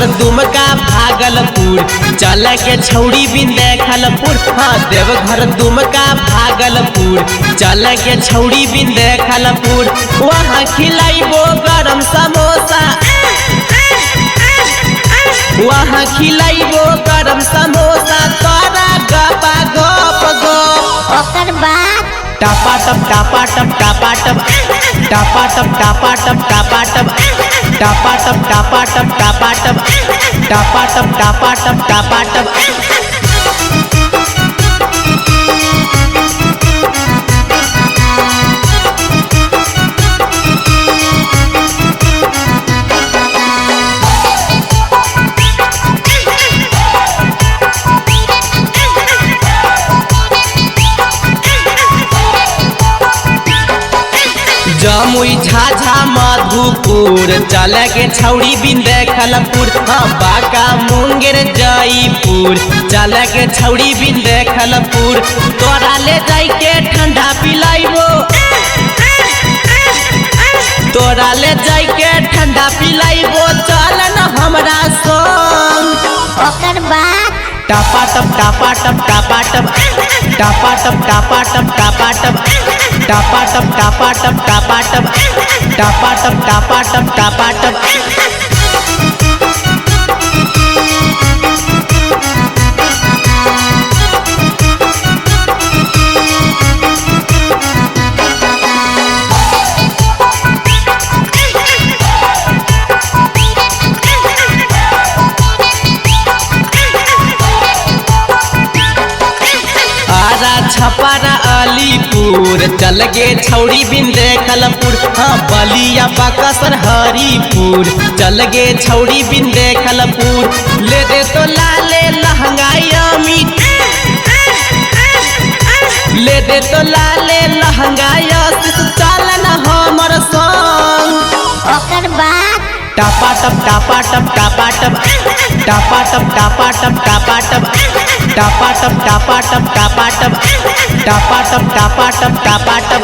देवघर दुमका भागलपुर चल के छौड़ी बिन देखलपुर। हाँ देवघर दुमका भागलपुर चल के छौड़ी बिन देखलपुर। वहाँ खिलाइबो गरम समोसा, वहाँ खिलाइबो गरम समोसा तोरा गपा गप गप। ओकर बाद टापा टप टापा टप टापा टप टापा टप टापा टप टापा टप टापा टप टापा टप टापा टप टापा टप टापा टप टापा टप। जमुई झाझा मधुपुर चल के छौड़ी बिन देखलपुर। हाँ बाका मुंगेर जयपुर चल के छौड़ी बिन देखलपुर। तोरा ले जाई के ठंडा पिलाइबो, तोरा ले जाई के ठंडा पिलाइबो चल न हमरा संग। ओकर बाद टापा टप टापा टप टापा टप टापा टप टापा टप टापा टप टापा टप टापा टप टापा टप टापा टप टापा टप टापा टप। छपारा अलीपुर चल गे छौड़ी बिन देखलपुर। हाँ बलिया बकसर हरिपुर चल गे छौड़ी बिन देखलपुर। ले दे तो लाले लहंगाई अमित, ले दे तो लाले लहंगाई चल न हमर संग। ओकर बाद टापा टप टापा टप टापा टप टापा टप टापा टप टापा टप टापा टप टापा टप टापा टप टापा टप टापा टप टापा टप।